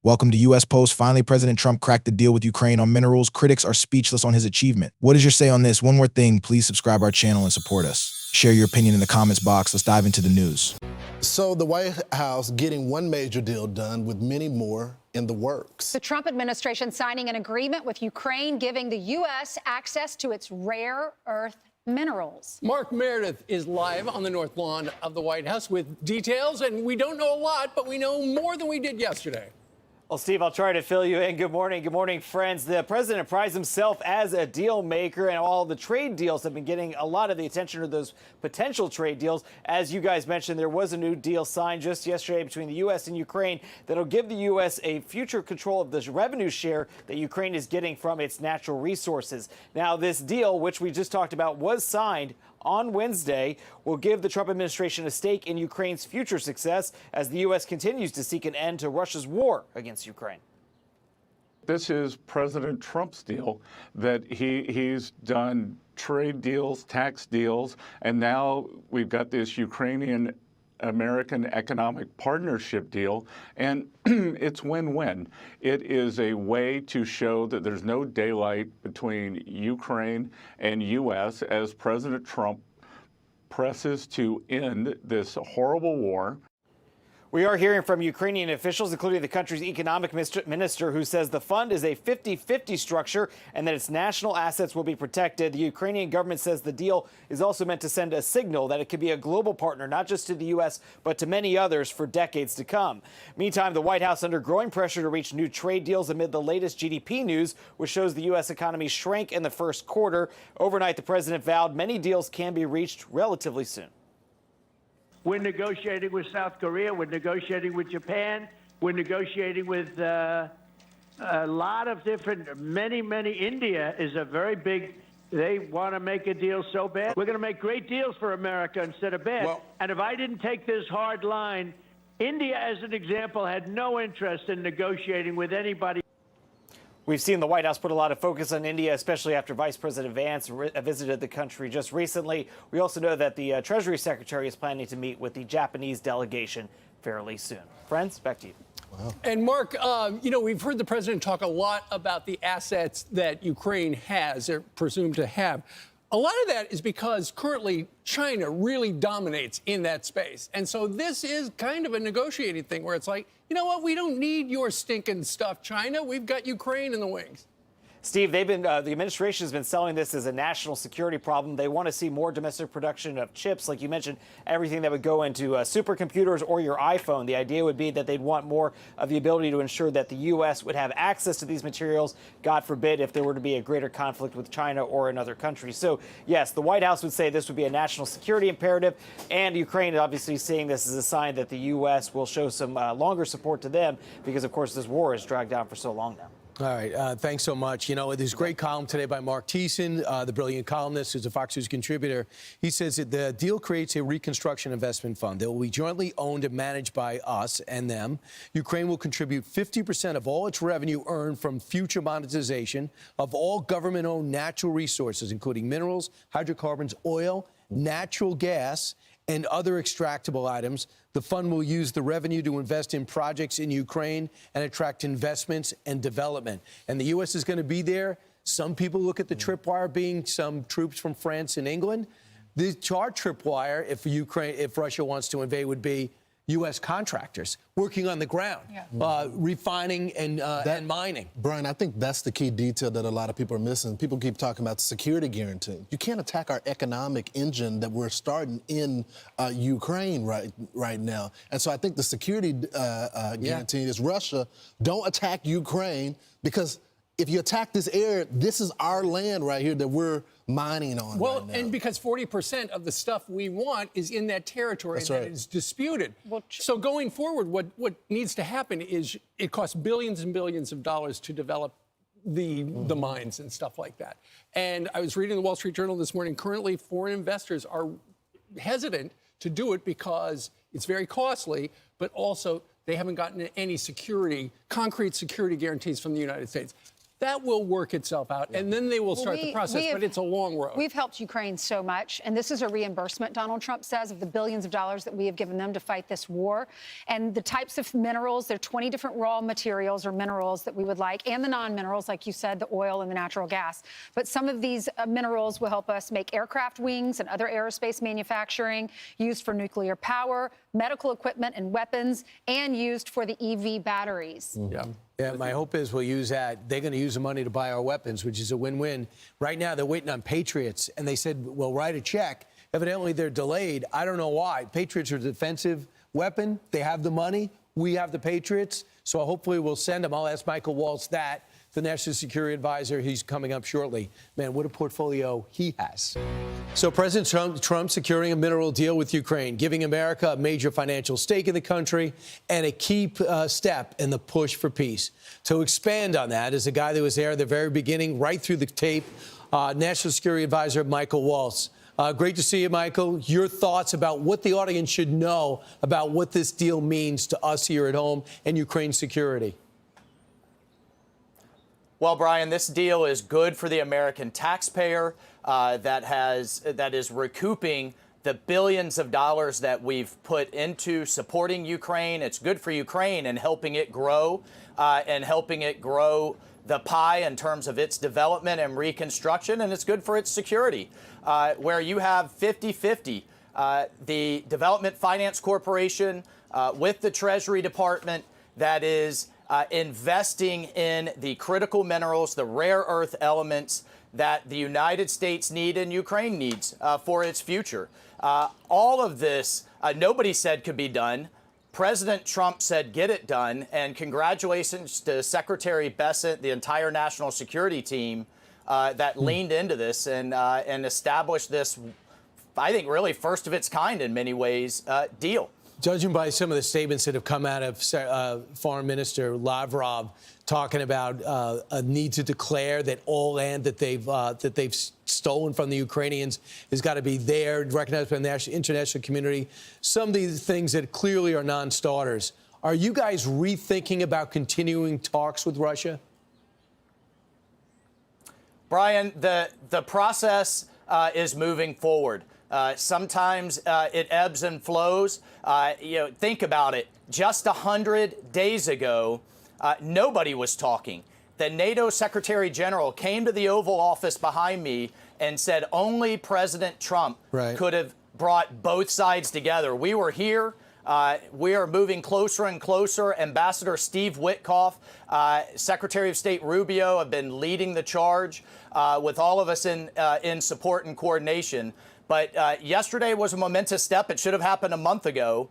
Welcome to U.S. Post. Finally, President Trump cracked the deal with Ukraine on minerals. Critics are speechless on his achievement. What is your say on this? One more thing, please subscribe our channel and support us. Share your opinion in the comments box. Let's dive into the news. So the White House getting one major deal done with many more in the works. The Trump administration signing an agreement with Ukraine, giving the U.S. access to its rare earth minerals. Mark Meredith is live on the North Lawn of the White House with details, and we don't know a lot, but we know more than we did yesterday. Well, Steve, I'll try to fill you in. Good morning. Good morning, friends. The president prides himself as a deal maker, and all the trade deals have been getting a lot of the attention of those potential trade deals. As you guys mentioned, there was a new deal signed just yesterday between the U.S. and Ukraine that'll give the U.S. a future control of the revenue share that Ukraine is getting from its natural resources. Now, this deal, which we just talked about, was signed on Wednesday, will give the Trump administration a stake in Ukraine's future success as the U.S. continues to seek an end to Russia's war against Ukraine. This is President Trump's deal that he's done trade deals, tax deals, and now we've got this Ukrainian American economic partnership deal, and it's win-win. It is a way to show that there's no daylight between Ukraine and U.S. as President Trump presses to end this horrible war. We are hearing from Ukrainian officials, including the country's economic minister, who says the fund is a 50-50 structure and that its national assets will be protected. The Ukrainian government says the deal is also meant to send a signal that it could be a global partner, not just to the U.S., but to many others for decades to come. Meantime, the White House under growing pressure to reach new trade deals amid the latest GDP news, which shows the U.S. economy shrank in the first quarter. Overnight, the president vowed many deals can be reached relatively soon. We're negotiating with South Korea. We're negotiating with Japan. We're negotiating with a lot of different, many. India is a very big, they want to make a deal so bad. We're going to make great deals for America instead of bad. Well, and if I didn't take this hard line, India, as an example, had no interest in negotiating with anybody. We've seen the White House put a lot of focus on India, especially after Vice President Vance visited the country just recently. We also know that the Treasury Secretary is planning to meet with the Japanese delegation fairly soon. Friends, back to you. Wow. And Mark, we've heard the president talk a lot about the assets that Ukraine has, or presumed to have. A lot of that is because currently China really dominates in that space. And so this is kind of a negotiating thing where it's like, you know what, we don't need your stinking stuff, China. We've got Ukraine in the wings. Steve, the administration has been selling this as a national security problem. They want to see more domestic production of chips, like you mentioned, everything that would go into supercomputers or your iPhone. The idea would be that they'd want more of the ability to ensure that the U.S. would have access to these materials, God forbid, if there were to be a greater conflict with China or another country. So, yes, the White House would say this would be a national security imperative, and Ukraine is obviously seeing this as a sign that the U.S. will show some longer support to them because, of course, this war has dragged on for so long now. All right. Thanks so much. You know, there's a great column today by Mark Thiessen, the brilliant columnist who's a Fox News contributor. He says that the deal creates a reconstruction investment fund that will be jointly owned and managed by us and them. Ukraine will contribute 50% of all its revenue earned from future monetization of all government-owned natural resources, including minerals, hydrocarbons, oil, natural gas, and other extractable items. The fund will use the revenue to invest in projects in Ukraine and attract investments and development. And the U.S. is going to be there. Some people look at the tripwire being some troops from France and England. The our tripwire, if Russia wants to invade, would be U.S. contractors working on the ground, refining and mining. Brian, I think that's the key detail that a lot of people are missing. People keep talking about security guarantee. You can't attack our economic engine that we're starting in Ukraine right now. And so I think the security guarantee is Russia, don't attack Ukraine, because if you attack this area, this is our land right here that we're mining on right now. And because 40% of the stuff we want is in that territory that is disputed. So going forward, what needs to happen is it costs billions and billions of dollars to develop the mines and stuff like that. And I was reading the Wall Street Journal this morning. Currently, foreign investors are hesitant to do it because it's very costly, but also they haven't gotten any concrete security guarantees from the United States. That will work itself out, and then they will start the process, but it's a long road. We've helped Ukraine so much, and this is a reimbursement, Donald Trump says, of the billions of dollars that we have given them to fight this war. And the types of minerals, there are 20 different raw materials or minerals that we would like, and the non-minerals, like you said, the oil and the natural gas. But some of these minerals will help us make aircraft wings and other aerospace manufacturing, used for nuclear power, medical equipment and weapons, and used for the EV batteries. Yeah. Yeah, my hope is we'll use that. They're going to use the money to buy our weapons, which is a win-win. Right now, they're waiting on Patriots, and they said, well, write a check. Evidently, they're delayed. I don't know why. Patriots are a defensive weapon. They have the money. We have the Patriots. So hopefully we'll send them. I'll ask Michael Waltz that, the National Security Advisor. He's coming up shortly. Man, what a portfolio he has. So President Trump securing a mineral deal with Ukraine, giving America a major financial stake in the country and a key step in the push for peace. To expand on that is a guy that was there at the very beginning, right through the tape, National Security Advisor Michael Waltz. Great to see you, Michael. Your thoughts about what the audience should know about what this deal means to us here at home and Ukraine's security. Well, Brian, this deal is good for the American taxpayer that is recouping the billions of dollars that we've put into supporting Ukraine. It's good for Ukraine and helping it grow the pie in terms of its development and reconstruction, and it's good for its security, where you have 50-50. The Development Finance Corporation with the Treasury Department that is investing in the critical minerals, the rare earth elements that the United States need and Ukraine needs for its future. All of this, nobody said could be done. President Trump said, get it done. And congratulations to Secretary Bessent, the entire national security team that leaned into this and established this, I think, really first of its kind in many ways, deal. Judging by some of the statements that have come out of Foreign Minister Lavrov talking about a need to declare that all land that they've stolen from the Ukrainians has got to be there, recognized by the international community, some of these things that clearly are non-starters. Are you guys rethinking about continuing talks with Russia? Brian, the process is moving forward. Sometimes it ebbs and flows. Think about it. Just 100 days ago, nobody was talking. The NATO Secretary General came to the Oval Office behind me and said only President Trump could have brought both sides together. We were here. We are moving closer and closer. Ambassador Steve Witkoff, Secretary of State Rubio have been leading the charge with all of us in support and coordination. But yesterday was a momentous step. It should have happened a month ago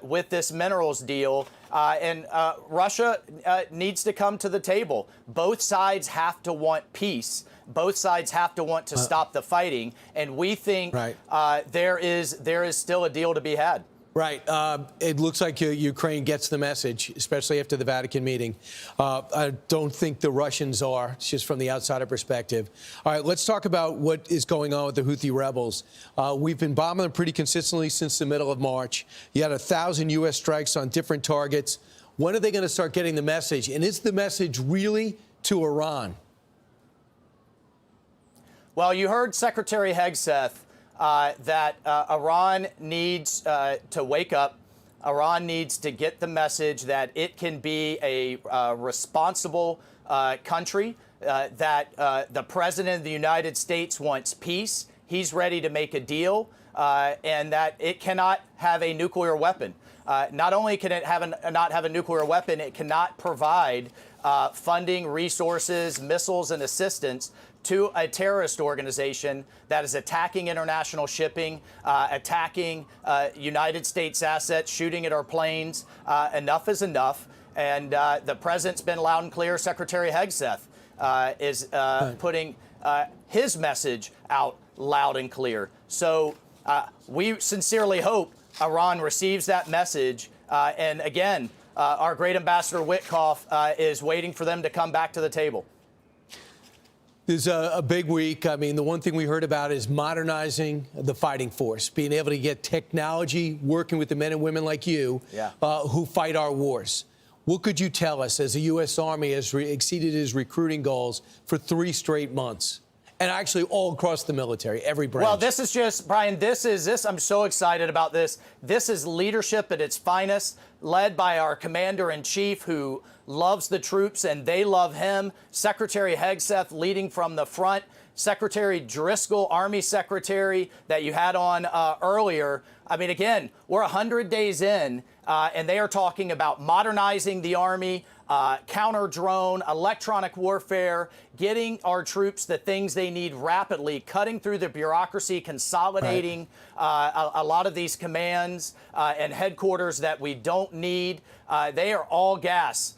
with this minerals deal. And Russia needs to come to the table. Both sides have to want peace. Both sides have to want to stop the fighting. And we think there is still a deal to be had. Right. It looks like Ukraine gets the message, especially after the Vatican meeting. I don't think the Russians are, just from the outsider perspective. All right, let's talk about what is going on with the Houthi rebels. We've been bombing them pretty consistently since the middle of March. You had 1,000 U.S. strikes on different targets. When are they going to start getting the message? And is the message really to Iran? Well, you heard Secretary Hegseth that Iran needs to wake up. Iran needs to get the message that it can be a responsible country, that the President of the United States wants peace. He's ready to make a deal, and that it cannot have a nuclear weapon. Not only can it not have a nuclear weapon, it cannot provide funding, resources, missiles, and assistance to a terrorist organization that is attacking international shipping, attacking United States assets, shooting at our planes. Enough is enough. And the president's been loud and clear. Secretary Hegseth is putting his message out loud and clear. So we sincerely hope Iran receives that message. And again, our great Ambassador Witkoff is waiting for them to come back to the table. There's a big week. I mean, the one thing we heard about is modernizing the fighting force, being able to get technology, working with the men and women like you who fight our wars. What could you tell us as the U.S. Army has exceeded its recruiting goals for 3 straight months? And actually all across the military, every branch. Well, this is just, Brian, I'm so excited about this. This is leadership at its finest, led by our commander-in-chief who loves the troops and they love him. Secretary Hegseth leading from the front. Secretary Driscoll, Army Secretary, that you had on earlier. I mean, again, we're 100 days in, and they are talking about modernizing the Army, counter-drone, electronic warfare, getting our troops the things they need rapidly, cutting through the bureaucracy, consolidating a lot of these commands and headquarters that we don't need. They are all gas.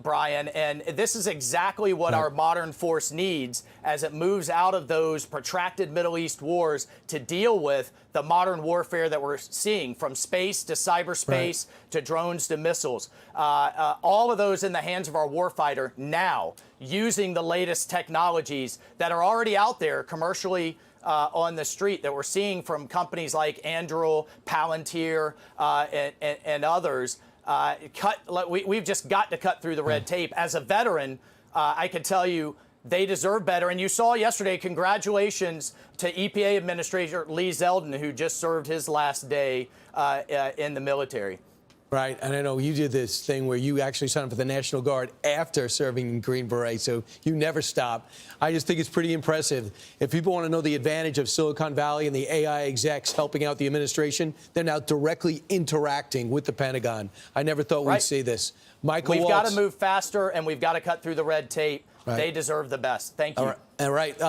Brian, and this is exactly what our modern force needs as it moves out of those protracted Middle East wars to deal with the modern warfare that we're seeing, from space to cyberspace to drones to missiles. All of those in the hands of our warfighter now, using the latest technologies that are already out there commercially on the street that we're seeing from companies like Anduril, Palantir, and others. We've just got to cut through the red tape. As a veteran, I can tell you they deserve better. And you saw yesterday, congratulations to EPA Administrator Lee Zeldin, who just served his last day in the military. Right, and I know you did this thing where you actually signed up for the National Guard after serving in Green Beret, so you never stop. I just think it's pretty impressive. If people want to know the advantage of Silicon Valley and the AI execs helping out the administration, they're now directly interacting with the Pentagon. I never thought we'd see this. Michael We've Waltz. got to move faster, and we've got to cut through the red tape. They deserve the best. Thank you. All right.